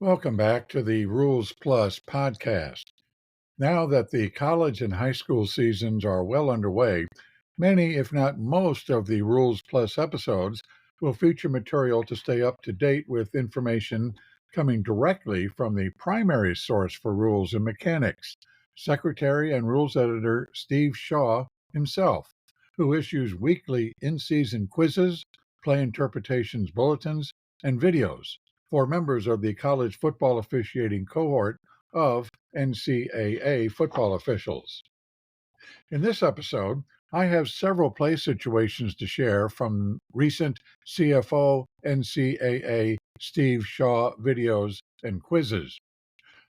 Welcome back to the Rules Plus podcast. Now that the college and high school seasons are well underway, many, if not most, of the Rules Plus episodes will feature material to stay up to date with information coming directly from the primary source for rules and mechanics, Secretary and Rules Editor Steve Shaw himself, who issues weekly in season quizzes, play interpretations bulletins, and videos for members of the college football officiating cohort of NCAA football officials. In this episode, I have several play situations to share from recent CFO NCAA Steve Shaw videos and quizzes.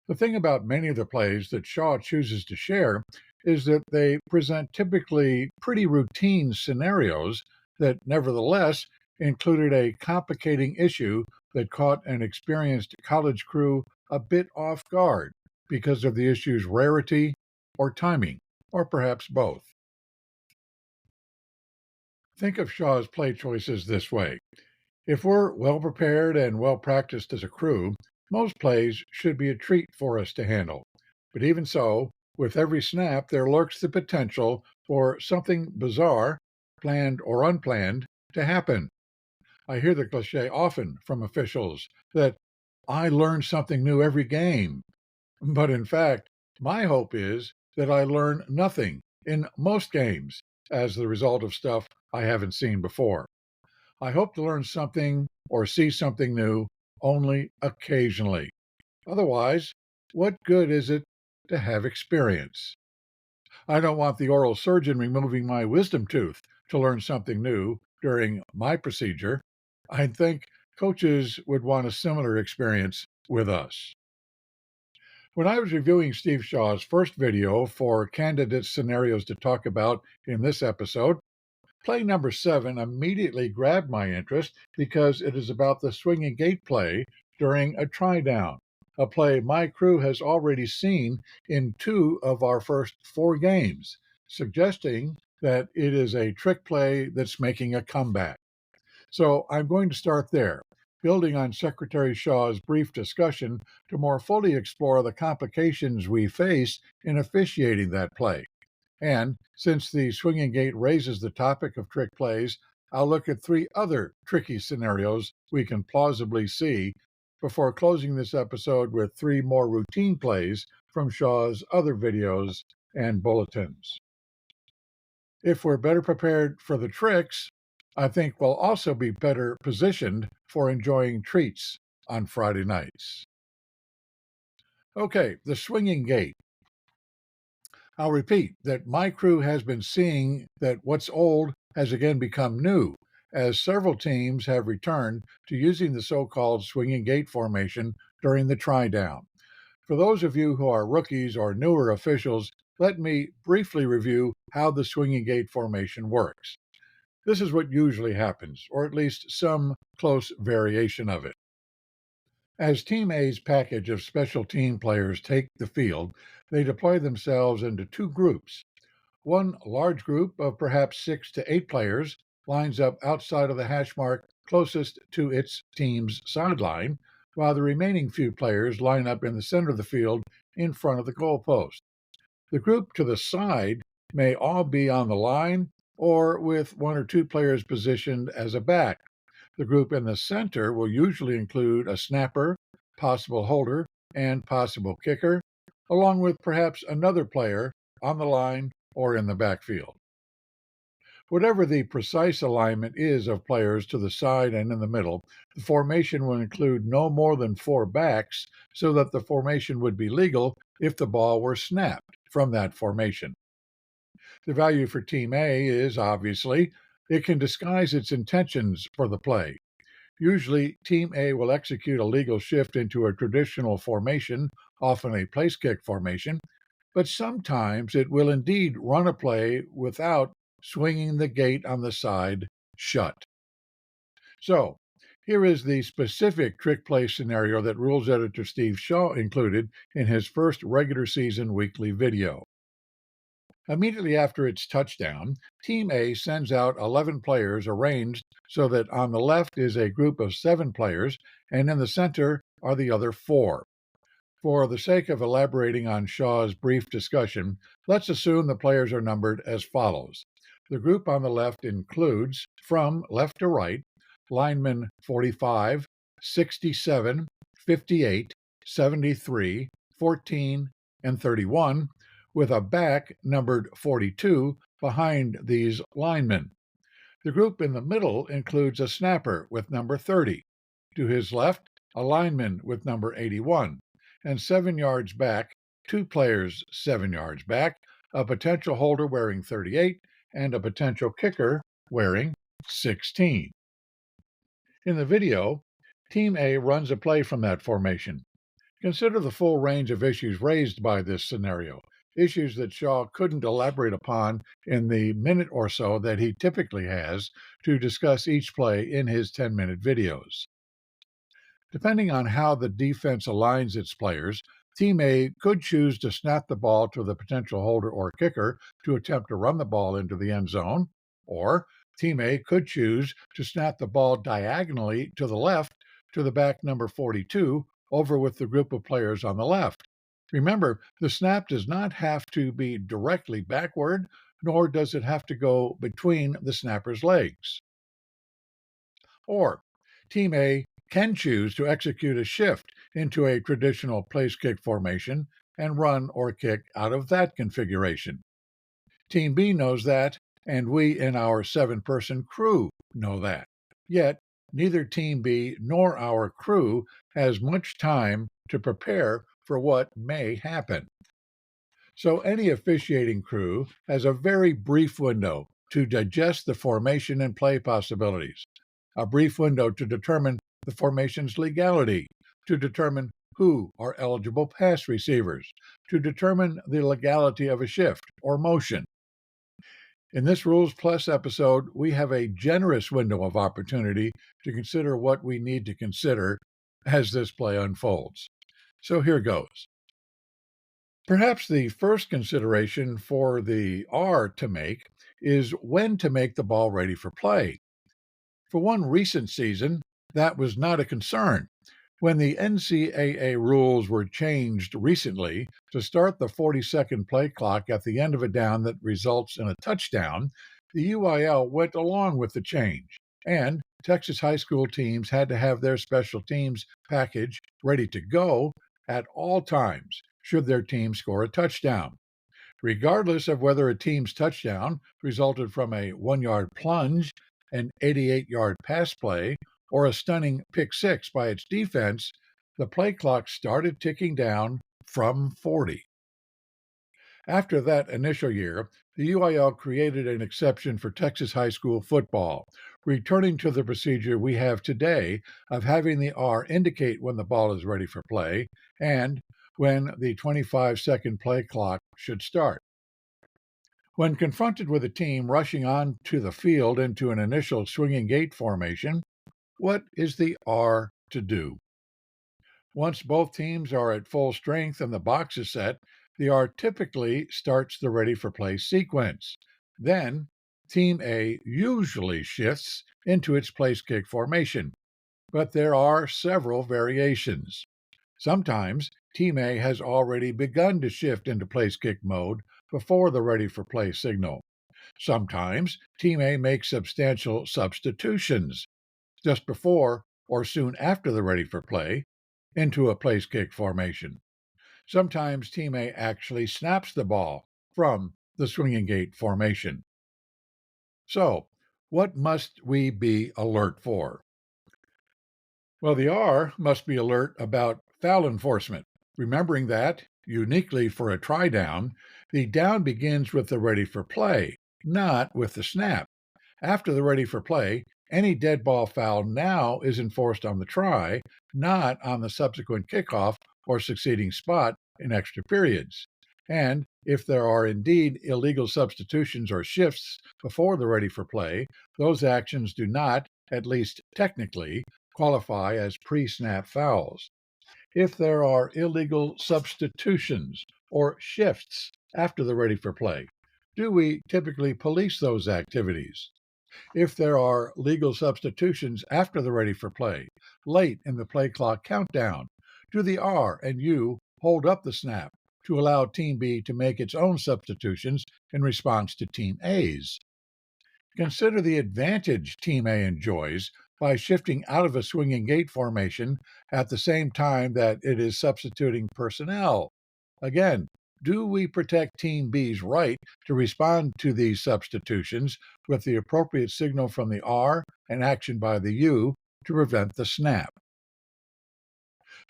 The thing about many of the plays that Shaw chooses to share is that they present typically pretty routine scenarios that nevertheless included a complicating issue that caught an experienced college crew a bit off guard because of the issue's rarity or timing, or perhaps both. Think of Shaw's play choices this way. If we're well prepared and well practiced as a crew, most plays should be a treat for us to handle. But even so, with every snap, there lurks the potential for something bizarre, planned or unplanned, to happen. I hear the cliche often from officials that I learn something new every game. But in fact, my hope is that I learn nothing in most games as the result of stuff I haven't seen before. I hope to learn something or see something new only occasionally. Otherwise, what good is it to have experience? I don't want the oral surgeon removing my wisdom tooth to learn something new during my procedure. I think coaches would want a similar experience with us. When I was reviewing Steve Shaw's first video for candidate scenarios to talk about in this episode, play number 7 immediately grabbed my interest because it is about the swinging gate play during a try down, a play my crew has already seen in 2 of our first 4 games, suggesting that it is a trick play that's making a comeback. So I'm going to start there, building on Secretary Shaw's brief discussion to more fully explore the complications we face in officiating that play. And since the swinging gate raises the topic of trick plays, I'll look at 3 other tricky scenarios we can plausibly see before closing this episode with 3 more routine plays from Shaw's other videos and bulletins. If we're better prepared for the tricks, I think we'll also be better positioned for enjoying treats on Friday nights. Okay, the swinging gate. I'll repeat that my crew has been seeing that what's old has again become new, as several teams have returned to using the so-called swinging gate formation during the try-down. For those of you who are rookies or newer officials, let me briefly review how the swinging gate formation works. This is what usually happens, or at least some close variation of it. As Team A's package of special team players take the field, they deploy themselves into 2 groups. One large group of perhaps 6 to 8 players lines up outside of the hash mark closest to its team's sideline, while the remaining few players line up in the center of the field in front of the goalpost. The group to the side may all be on the line or with 1 or 2 players positioned as a back. The group in the center will usually include a snapper, possible holder, and possible kicker, along with perhaps another player on the line or in the backfield. Whatever the precise alignment is of players to the side and in the middle, the formation will include no more than 4 backs so that the formation would be legal if the ball were snapped from that formation. The value for Team A is, obviously, it can disguise its intentions for the play. Usually, Team A will execute a legal shift into a traditional formation, often a place kick formation, but sometimes it will indeed run a play without swinging the gate on the side shut. So, here is the specific trick play scenario that rules editor Steve Shaw included in his first regular season weekly video. Immediately after its touchdown, Team A sends out 11 players arranged so that on the left is a group of 7 players, and in the center are the other 4. For the sake of elaborating on Shaw's brief discussion, let's assume the players are numbered as follows. The group on the left includes, from left to right, linemen 45, 67, 58, 73, 14, and 31, with a back numbered 42 behind these linemen. The group in the middle includes a snapper with number 30. To his left, a lineman with number 81. And 7 yards back, 2 players 7 yards back, a potential holder wearing 38, and a potential kicker wearing 16. In the video, Team A runs a play from that formation. Consider the full range of issues raised by this scenario, issues that Shaw couldn't elaborate upon in the minute or so that he typically has to discuss each play in his 10-minute videos. Depending on how the defense aligns its players, Team A could choose to snap the ball to the potential holder or kicker to attempt to run the ball into the end zone, or Team A could choose to snap the ball diagonally to the left to the back number 42 over with the group of players on the left. Remember, the snap does not have to be directly backward, nor does it have to go between the snapper's legs. Or Team A can choose to execute a shift into a traditional place kick formation and run or kick out of that configuration. Team B knows that, and we in our 7-person crew know that. Yet, neither Team B nor our crew has much time to prepare for what may happen. So any officiating crew has a very brief window to digest the formation and play possibilities, a brief window to determine the formation's legality, to determine who are eligible pass receivers, to determine the legality of a shift or motion. In this Rules Plus episode, we have a generous window of opportunity to consider what we need to consider as this play unfolds. So here goes. Perhaps the first consideration for the R to make is when to make the ball ready for play. For one recent season, that was not a concern. When the NCAA rules were changed recently to start the 40-second play clock at the end of a down that results in a touchdown, the UIL went along with the change, and Texas high school teams had to have their special teams package ready to go at all times should their team score a touchdown. Regardless of whether a team's touchdown resulted from a 1-yard plunge, an 88-yard pass play, or a stunning pick six by its defense, the play clock started ticking down from 40. After that initial year, the UIL created an exception for Texas high school football, returning to the procedure we have today of having the R indicate when the ball is ready for play and when the 25-second play clock should start. When confronted with a team rushing on to the field into an initial swinging gate formation, what is the R to do? Once both teams are at full strength and the box is set, the R typically starts the ready for play sequence. Then, Team A usually shifts into its place kick formation, but there are several variations. Sometimes Team A has already begun to shift into place kick mode before the ready for play signal. Sometimes Team A makes substantial substitutions just before or soon after the ready for play into a place kick formation. Sometimes Team A actually snaps the ball from the swinging gate formation. So, what must we be alert for? Well, the R must be alert about foul enforcement, remembering that, uniquely for a try down, the down begins with the ready for play, not with the snap. After the ready for play, any dead ball foul now is enforced on the try, not on the subsequent kickoff or succeeding spot in extra periods. And if there are indeed illegal substitutions or shifts before the ready for play, those actions do not, at least technically, qualify as pre-snap fouls. If there are illegal substitutions or shifts after the ready for play, do we typically police those activities? If there are legal substitutions after the ready for play, late in the play clock countdown, do the R and U hold up the snap to allow Team B to make its own substitutions in response to Team A's? Consider the advantage Team A enjoys by shifting out of a swinging gate formation at the same time that it is substituting personnel. Again, do we protect Team B's right to respond to these substitutions with the appropriate signal from the R and action by the U to prevent the snap?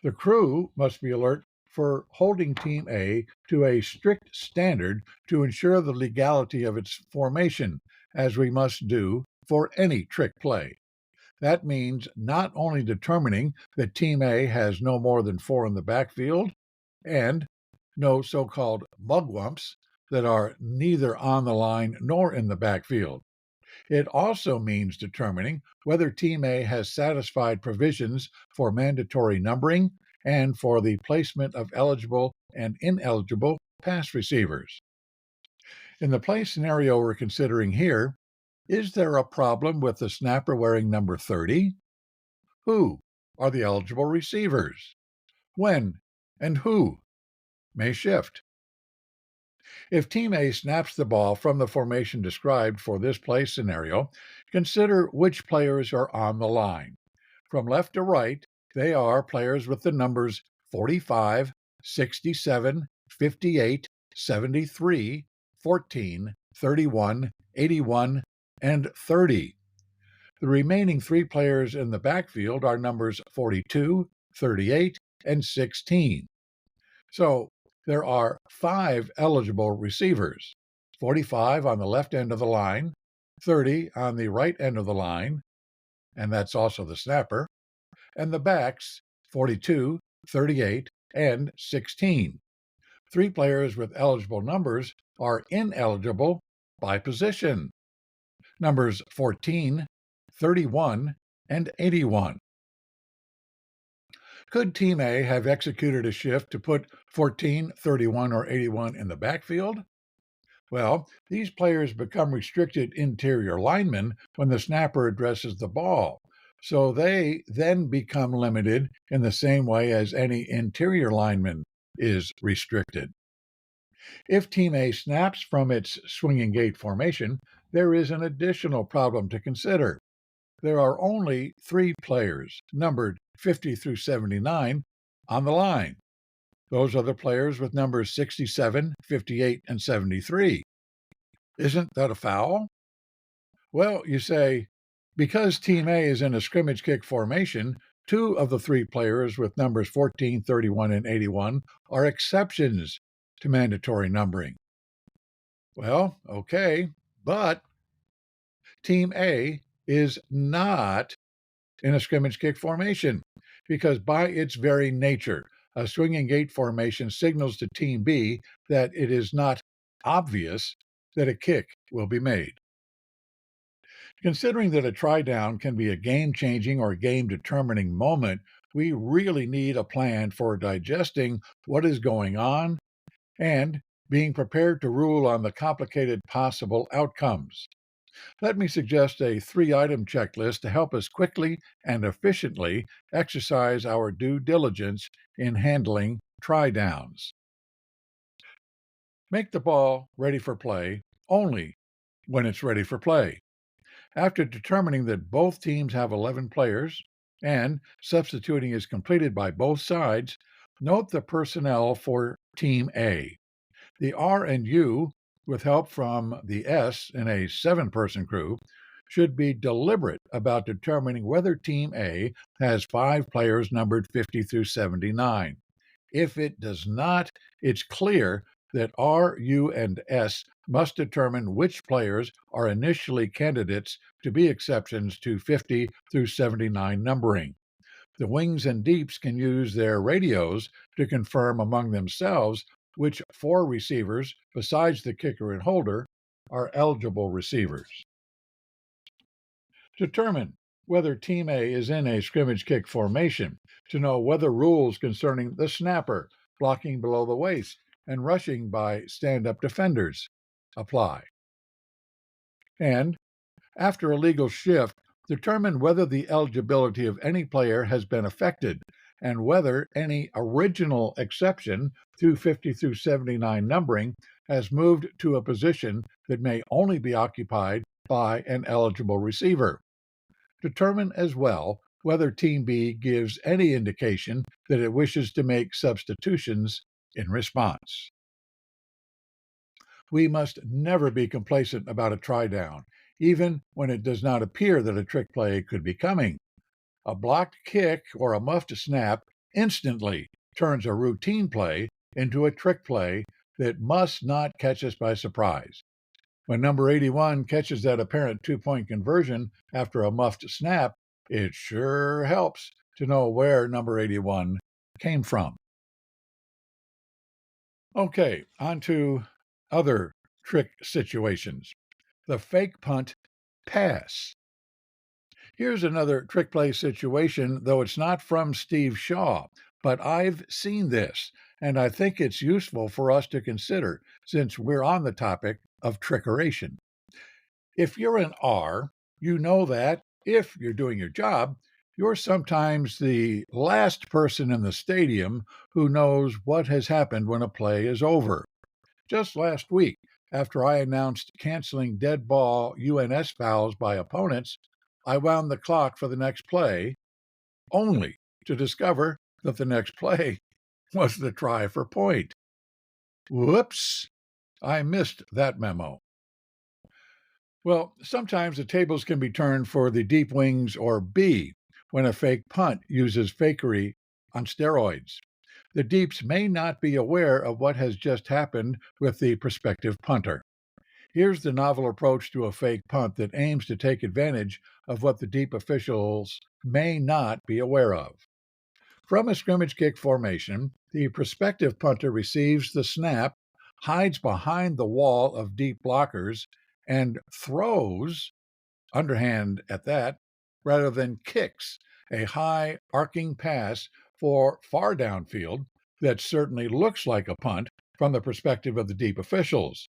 The crew must be alert for holding Team A to a strict standard to ensure the legality of its formation, as we must do for any trick play. That means not only determining that Team A has no more than four in the backfield and no so called mugwumps that are neither on the line nor in the backfield. It also means determining whether Team A has satisfied provisions for mandatory numbering and for the placement of eligible and ineligible pass receivers. In the play scenario we're considering here, is there a problem with the snapper wearing number 30? Who are the eligible receivers? When and who may shift? If Team A snaps the ball from the formation described for this play scenario, consider which players are on the line. From left to right, they are players with the numbers 45, 67, 58, 73, 14, 31, 81, and 30. The remaining three players in the backfield are numbers 42, 38, and 16. So there are five eligible receivers: 45 on the left end of the line, 30 on the right end of the line, and that's also the snapper, and the backs 42, 38, and 16. Three players with eligible numbers are ineligible by position: numbers 14, 31, and 81. Could Team A have executed a shift to put 14, 31, or 81 in the backfield? Well, these players become restricted interior linemen when the snapper addresses the ball, so they then become limited in the same way as any interior lineman is restricted. If Team A snaps from its swinging gate formation, there is an additional problem to consider. There are only three players, numbered 50 through 79, on the line. Those are the players with numbers 67, 58, and 73. Isn't that a foul? Well, you say, because Team A is in a scrimmage kick formation, two of the three players with numbers 14, 31, and 81 are exceptions to mandatory numbering. Well, okay, but Team A is not in a scrimmage kick formation, because by its very nature, a swinging gate formation signals to Team B that it is not obvious that a kick will be made. Considering that a try down can be a game changing or game determining moment, we really need a plan for digesting what is going on and being prepared to rule on the complicated possible outcomes. Let me suggest a 3-item checklist to help us quickly and efficiently exercise our due diligence in handling try downs. Make the ball ready for play only when it's ready for play. After determining that both teams have 11 players and substituting is completed by both sides, note the personnel for Team A. The R and U, with help from the S in a 7-person crew, should be deliberate about determining whether Team A has 5 players numbered 50 through 79. If it does not, it's clear that R, U, and S must determine which players are initially candidates to be exceptions to 50 through 79 numbering. The wings and deeps can use their radios to confirm among themselves which 4 receivers, besides the kicker and holder, are eligible receivers. Determine whether Team A is in a scrimmage kick formation to know whether rules concerning the snapper, blocking below the waist, and rushing by stand-up defenders apply. And After a legal shift, determine whether the eligibility of any player has been affected and whether any original exception through 50 through 79 numbering has moved to a position that may only be occupied by an eligible receiver. Determine as well whether Team B gives any indication that it wishes to make substitutions in response. We must never be complacent about a try down, even when it does not appear that a trick play could be coming. A blocked kick or a muffed snap instantly turns a routine play into a trick play that must not catch us by surprise. When number 81 catches that apparent 2-point conversion after a muffed snap, it sure helps to know where number 81 came from. Okay, on to other trick situations. The fake punt pass. Here's another trick play situation, though it's not from Steve Shaw, but I've seen this, and I think it's useful for us to consider since we're on the topic of trickeration. If you're an R, you know that if you're doing your job, you're sometimes the last person in the stadium who knows what has happened when a play is over. Just last week, after I announced canceling dead ball UNS fouls by opponents, I wound the clock for the next play, only to discover that the next play was the try for point. Whoops, I missed that memo. Well, sometimes the tables can be turned for the deep wings or B when a fake punt uses fakery on steroids. The deeps may not be aware of what has just happened with the prospective punter. Here's the novel approach to a fake punt that aims to take advantage of what the deep officials may not be aware of. From a scrimmage kick formation, the prospective punter receives the snap, hides behind the wall of deep blockers, and throws, underhand at that, rather than kicks a high arcing pass for far downfield that certainly looks like a punt from the perspective of the deep officials.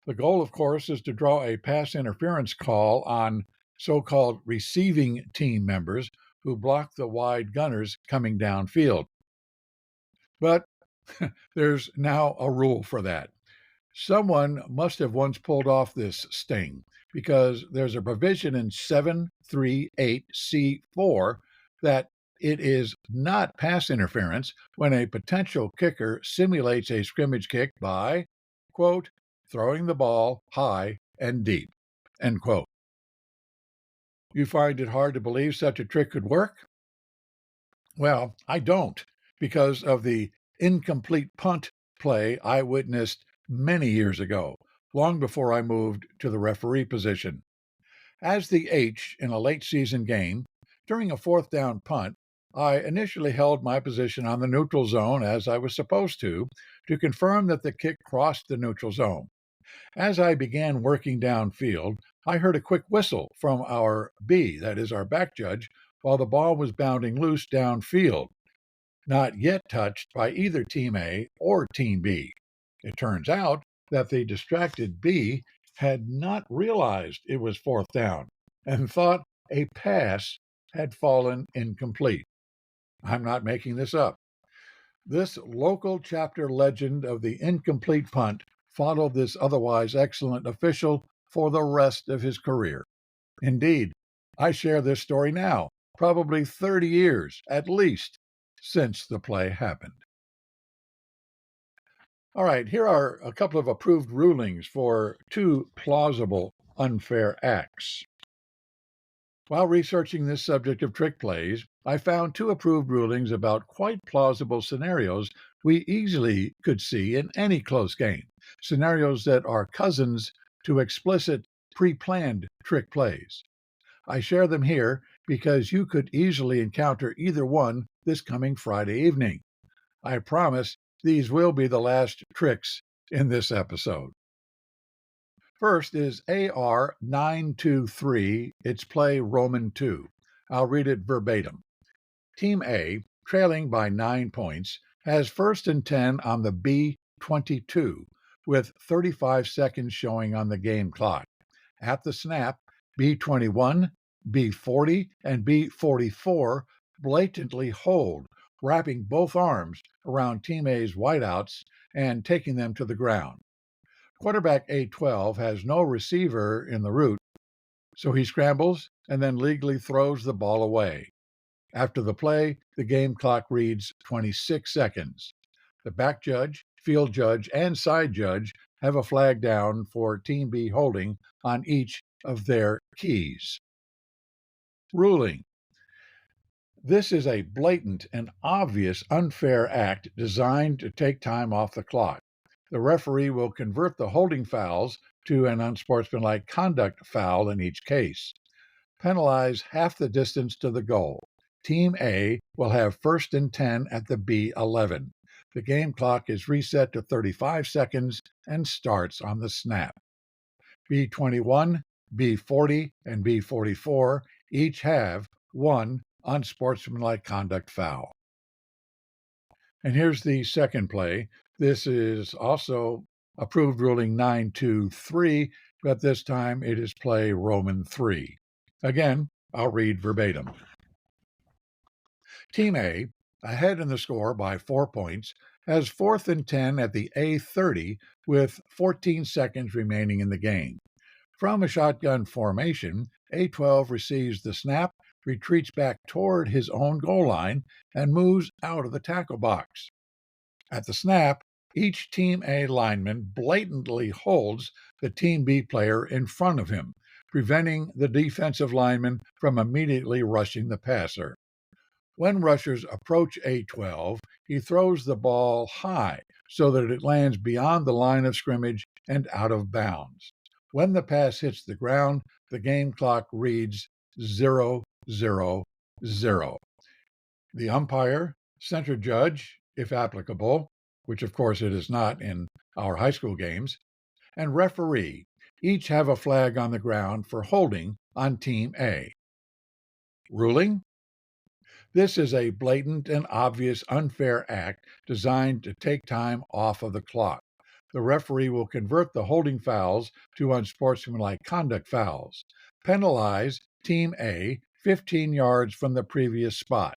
The goal, of course, is to draw a pass interference call on so-called receiving team members who block the wide gunners coming downfield. But there's now a rule for that. Someone must have once pulled off this sting because there's a provision in 738C4 that it is not pass interference when a potential kicker simulates a scrimmage kick by, quote, throwing the ball high and deep, end quote. You find it hard to believe such a trick could work? Well, I don't, because of the incomplete punt play I witnessed many years ago, long before I moved to the referee position. As the H in a late season game, during a fourth down punt, I initially held my position on the neutral zone as I was supposed to confirm that the kick crossed the neutral zone. As I began working downfield, I heard a quick whistle from our B, that is our back judge, while the ball was bounding loose downfield, not yet touched by either Team A or Team B. It turns out that the distracted B had not realized it was fourth down and thought a pass had fallen incomplete. I'm not making this up. This local chapter legend of the incomplete punt followed this otherwise excellent official for the rest of his career. Indeed, I share this story now, probably 30 years at least since the play happened. All right, here are a couple of approved rulings for two plausible unfair acts. While researching this subject of trick plays, I found two approved rulings about quite plausible scenarios we easily could see in any close game, scenarios that are cousins to explicit, pre-planned trick plays. I share them here because you could easily encounter either one this coming Friday evening. I promise these will be the last tricks in this episode. First is AR 923, its play Roman 2. I'll read it verbatim. Team A, trailing by 9 points, has first and 10 on the B22, with 35 seconds showing on the game clock. At the snap, B21, B40, and B44 blatantly hold, wrapping both arms around Team A's wideouts and taking them to the ground. Quarterback A12 has no receiver in the route, so he scrambles and then legally throws the ball away. After the play, the game clock reads 26 seconds. The back judge, field judge, and side judge have a flag down for Team B holding on each of their keys. Ruling. This is a blatant and obvious unfair act designed to take time off the clock. The referee will convert the holding fouls to an unsportsmanlike conduct foul in each case. Penalize half the distance to the goal. Team A will have 1st and 10 at the B11. The game clock is reset to 35 seconds and starts on the snap. B21, B40, and B44 each have one unsportsmanlike conduct foul. And here's the second play. This is also approved ruling 923, but this time it is play Roman 3. Again, I'll read verbatim. Team A, ahead in the score by 4 points, has 4th and 10 at the A30 with 14 seconds remaining in the game. From a shotgun formation, A12 receives the snap, retreats back toward his own goal line, and moves out of the tackle box. At the snap, each Team A lineman blatantly holds the Team B player in front of him, preventing the defensive lineman from immediately rushing the passer. When rushers approach A12, he throws the ball high so that it lands beyond the line of scrimmage and out of bounds. When the pass hits the ground, the game clock reads 0-0-0. The umpire, center judge, if applicable, which of course it is not in our high school games, and referee each have a flag on the ground for holding on Team A. Ruling? This is a blatant and obvious unfair act designed to take time off of the clock. The referee will convert the holding fouls to unsportsmanlike conduct fouls. Penalize Team A 15 yards from the previous spot.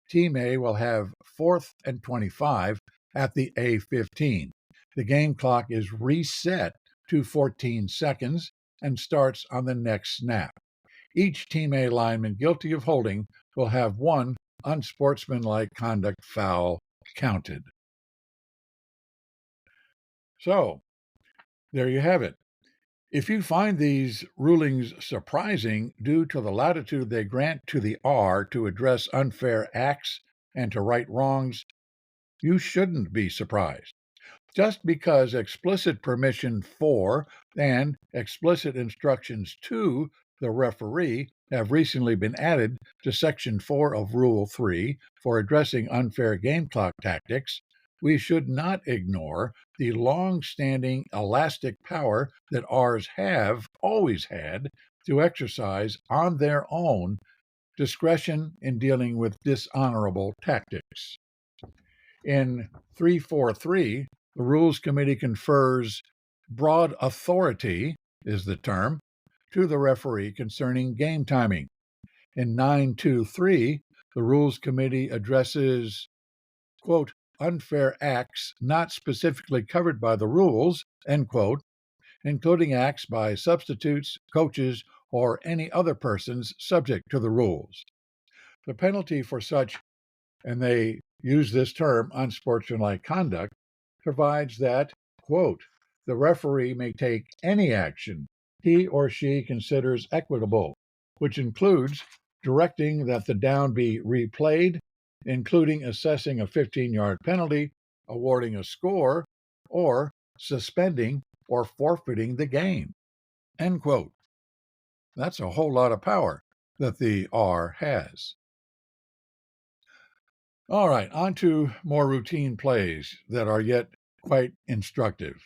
Team A will have 4th and 25 at the A15. The game clock is reset to 14 seconds and starts on the next snap. Each Team A lineman guilty of holding will have one unsportsmanlike conduct foul counted. So, there you have it. If you find these rulings surprising due to the latitude they grant to the R to address unfair acts and to right wrongs, you shouldn't be surprised. Just because explicit permission for and explicit instructions to the referee have recently been added to Section 4 of Rule 3 for addressing unfair game clock tactics, we should not ignore the long-standing elastic power that Rs have always had to exercise on their own discretion in dealing with dishonorable tactics. In 343, the Rules Committee confers broad authority, is the term, to the referee concerning game timing. In 923, the Rules Committee addresses, quote, unfair acts not specifically covered by the rules, end quote, including acts by substitutes, coaches, or any other persons subject to the rules. The penalty for such, and they use this term, unsportsmanlike conduct, provides that, quote, the referee may take any action he or she considers equitable, which includes directing that the down be replayed, including assessing a 15-yard penalty, awarding a score, or suspending or forfeiting the game, end quote. That's a whole lot of power that the R has. All right, on to more routine plays that are yet quite instructive.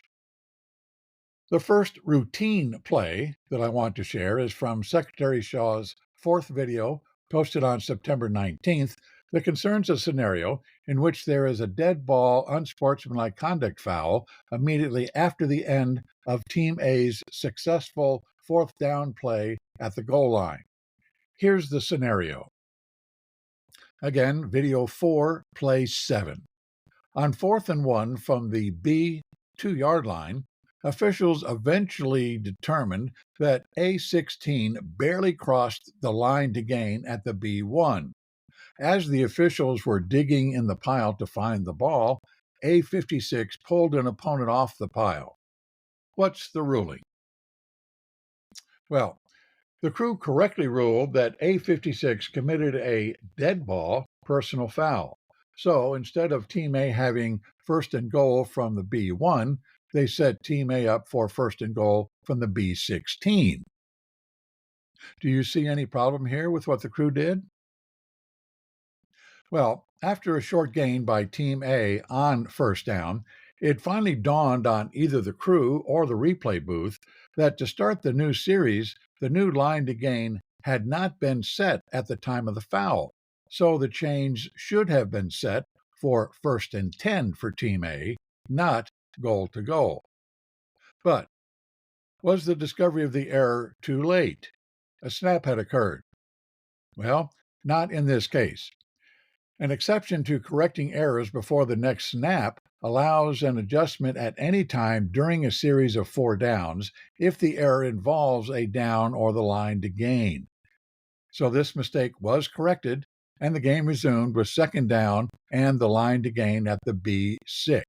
The first routine play that I want to share is from Secretary Shaw's 4th video posted on September 19th that concerns a scenario in which there is a dead ball unsportsmanlike conduct foul immediately after the end of Team A's successful 4th down play at the goal line. Here's the scenario. Again, video 4, play 7. On 4th and 1 from the B 2-yard line, officials eventually determined that A16 barely crossed the line to gain at the B1. As the officials were digging in the pile to find the ball, A56 pulled an opponent off the pile. What's the ruling? Well, the crew correctly ruled that A56 committed a dead ball personal foul. So instead of Team A having first and goal from the B1, they set Team A up for first and goal from the B16. Do you see any problem here with what the crew did? Well, after a short gain by Team A on first down, it finally dawned on either the crew or the replay booth that to start the new series, the new line to gain had not been set at the time of the foul. So the change should have been set for first and 10 for Team A, not goal to goal. But was the discovery of the error too late? A snap had occurred. Well, not in this case. An exception to correcting errors before the next snap allows an adjustment at any time during a series of 4 downs if the error involves a down or the line to gain. So this mistake was corrected, and the game resumed with 2nd down and the line to gain at the B6.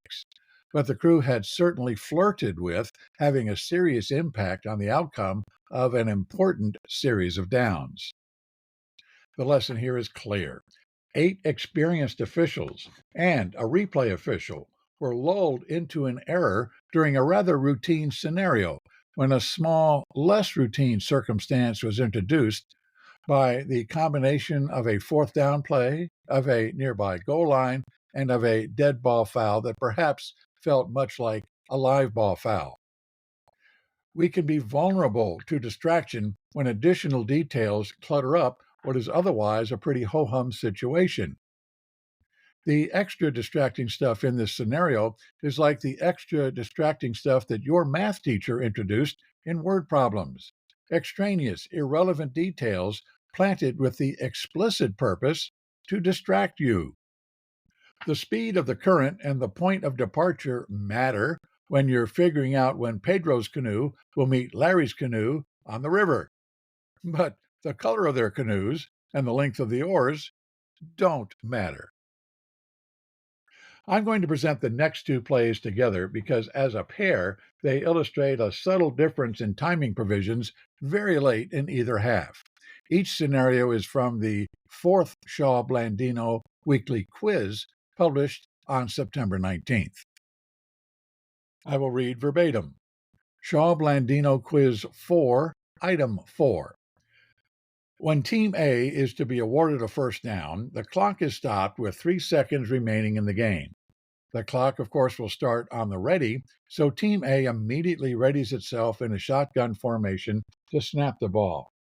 But the crew had certainly flirted with having a serious impact on the outcome of an important series of downs. The lesson here is clear. 8 experienced officials and a replay official were lulled into an error during a rather routine scenario when a small, less routine circumstance was introduced by the combination of a 4th down play, of a nearby goal line, and of a dead ball foul that perhaps felt much like a live ball foul. We can be vulnerable to distraction when additional details clutter up what is otherwise a pretty ho-hum situation. The extra distracting stuff in this scenario is like the extra distracting stuff that your math teacher introduced in word problems. Extraneous, irrelevant details planted with the explicit purpose to distract you. The speed of the current and the point of departure matter when you're figuring out when Pedro's canoe will meet Larry's canoe on the river. But the color of their canoes and the length of the oars don't matter. I'm going to present the next 2 plays together because as a pair, they illustrate a subtle difference in timing provisions very late in either half. Each scenario is from the 4th Shaw-Blandino Weekly Quiz, published on September 19th. I will read verbatim. Shaw-Blandino Quiz 4, Item 4. When Team A is to be awarded a first down, the clock is stopped with 3 seconds remaining in the game. The clock, of course, will start on the ready, so Team A immediately readies itself in a shotgun formation to snap the ball.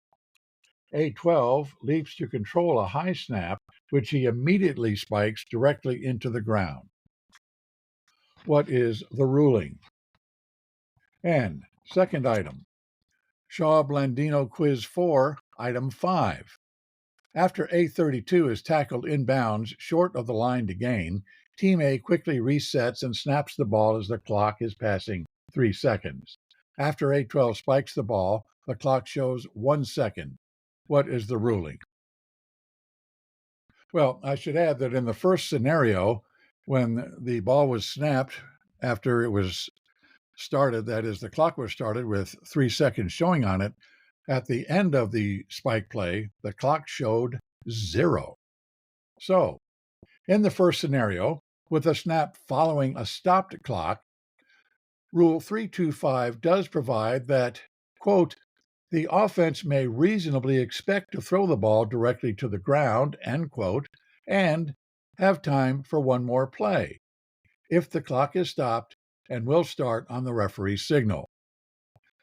A12 leaps to control a high snap, which he immediately spikes directly into the ground. What is the ruling? And second item, Shaw-Blandino Quiz 4, Item 5. After A32 is tackled inbounds short of the line to gain, Team A quickly resets and snaps the ball as the clock is passing 3 seconds. After A12 spikes the ball, the clock shows 1 second. What is the ruling? Well, I should add that in the first scenario, when the ball was snapped after it was started, that is, the clock was started with 3 seconds showing on it, at the end of the spike play, the clock showed 0. So, in the first scenario, with a snap following a stopped clock, Rule 325 does provide that, quote, the offense may reasonably expect to throw the ball directly to the ground, end quote, and have time for one more play, if the clock is stopped and will start on the referee's signal.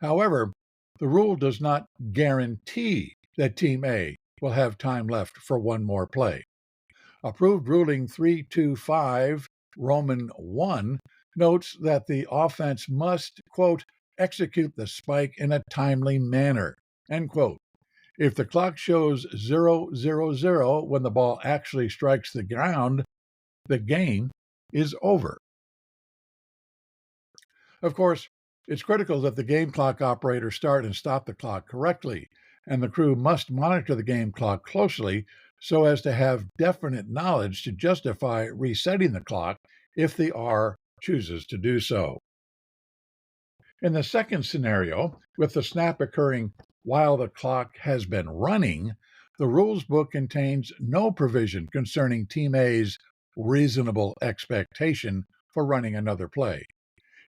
However, the rule does not guarantee that Team A will have time left for one more play. Approved Ruling 325, Roman 1, notes that the offense must, quote, execute the spike in a timely manner, end quote, If the clock shows 000 when the ball actually strikes the ground, the game is over. Of course, it's critical that the game clock operator start and stop the clock correctly, and the crew must monitor the game clock closely so as to have definite knowledge to justify resetting the clock if the R chooses to do so. In the second scenario, with the snap occurring while the clock has been running, the rules book contains no provision concerning Team A's reasonable expectation for running another play.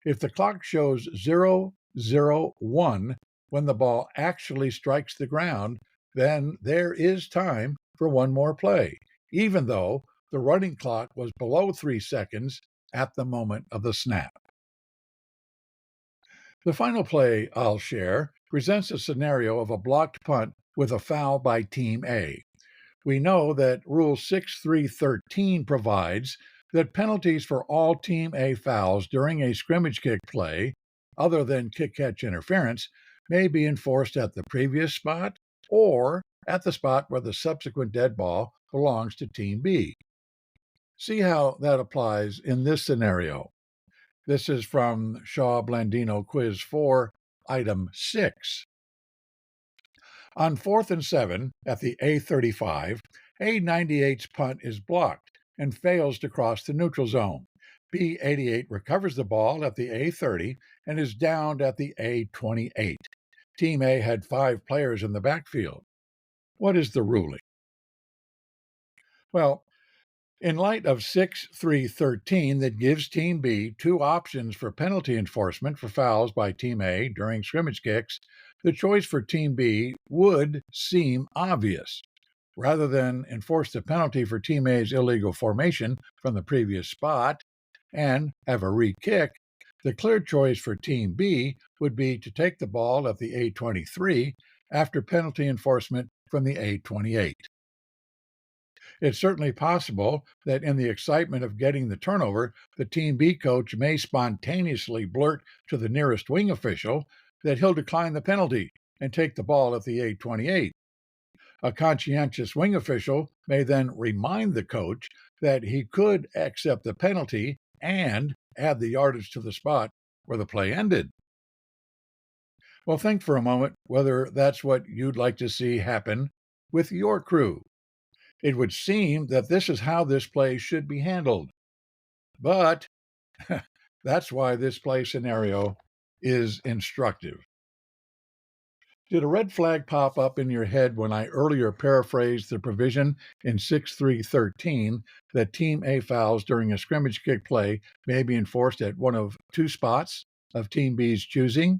If the clock shows 001 when the ball actually strikes the ground, then there is time for one more play, even though the running clock was below 3 seconds at the moment of the snap. The final play I'll share presents a scenario of a blocked punt with a foul by Team A. We know that Rule 6313 provides that penalties for all Team A fouls during a scrimmage kick play, other than kick catch interference, may be enforced at the previous spot or at the spot where the subsequent dead ball belongs to Team B. See how that applies in this scenario. This is from Shaw Blandino Quiz 4, Item 6. On 4th and 7 at the A35, A98's punt is blocked and fails to cross the neutral zone. B88 recovers the ball at the A30 and is downed at the A28. Team A had 5 players in the backfield. What is the ruling? Well, in light of 6-3-13 that gives Team B 2 options for penalty enforcement for fouls by Team A during scrimmage kicks, the choice for Team B would seem obvious. Rather than enforce the penalty for Team A's illegal formation from the previous spot and have a re-kick, the clear choice for Team B would be to take the ball at the A23 after penalty enforcement from the A28. It's certainly possible that in the excitement of getting the turnover, the Team B coach may spontaneously blurt to the nearest wing official that he'll decline the penalty and take the ball at the A28. A conscientious wing official may then remind the coach that he could accept the penalty and add the yardage to the spot where the play ended. Well, think for a moment whether that's what you'd like to see happen with your crew. It would seem that this is how this play should be handled. But that's why this play scenario is instructive. Did a red flag pop up in your head when I earlier paraphrased the provision in 6-3-13 that Team A fouls during a scrimmage kick play may be enforced at one of 2 spots of Team B's choosing?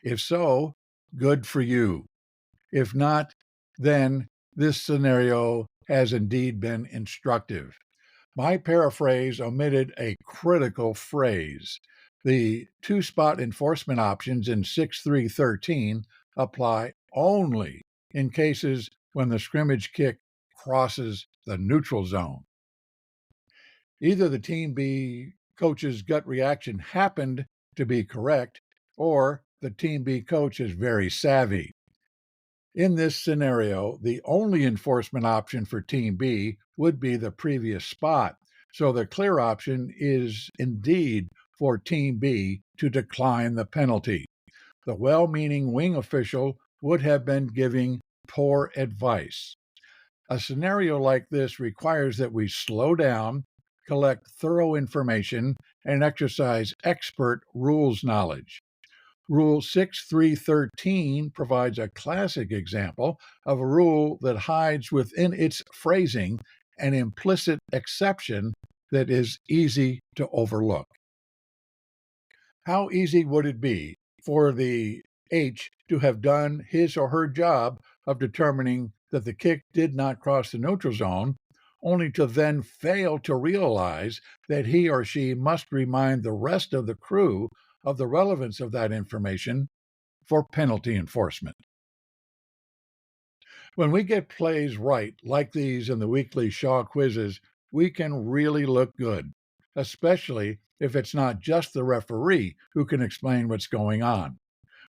If so, good for you. If not, then this scenario has indeed been instructive. My paraphrase omitted a critical phrase. The 2-spot enforcement options in 6-3-13 apply only in cases when the scrimmage kick crosses the neutral zone. Either the Team B coach's gut reaction happened to be correct, or the Team B coach is very savvy. In this scenario, the only enforcement option for Team B would be the previous spot, so the clear option is indeed for Team B to decline the penalty. The well-meaning wing official would have been giving poor advice. A scenario like this requires that we slow down, collect thorough information, and exercise expert rules knowledge. Rule 6313 provides a classic example of a rule that hides within its phrasing an implicit exception that is easy to overlook. How easy would it be for the H to have done his or her job of determining that the kick did not cross the neutral zone, only to then fail to realize that he or she must remind the rest of the crew of the relevance of that information for penalty enforcement? When we get plays right, like these in the weekly Shaw quizzes, we can really look good, especially if it's not just the referee who can explain what's going on.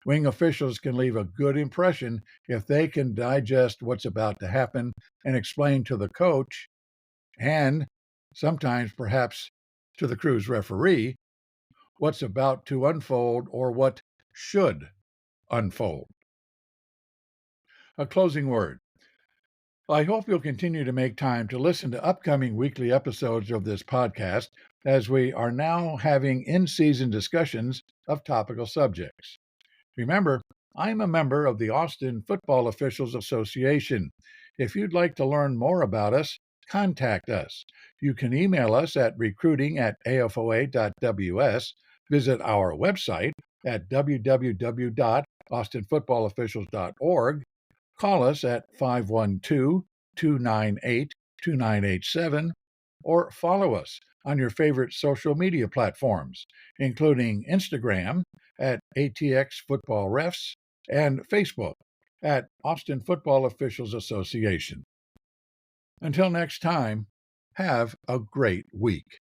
Wing officials can leave a good impression if they can digest what's about to happen and explain to the coach and sometimes perhaps to the crew's referee what's about to unfold or what should unfold. A closing word. I hope you'll continue to make time to listen to upcoming weekly episodes of this podcast as we are now having in-season discussions of topical subjects. Remember, I'm a member of the Austin Football Officials Association. If you'd like to learn more about us, contact us. You can email us at recruiting@afoa.ws, visit our website at www.austinfootballofficials.org, call us at 512-298-2987, or follow us on your favorite social media platforms, including Instagram at ATX Football Refs and Facebook at Austin Football Officials Association. Until next time, have a great week.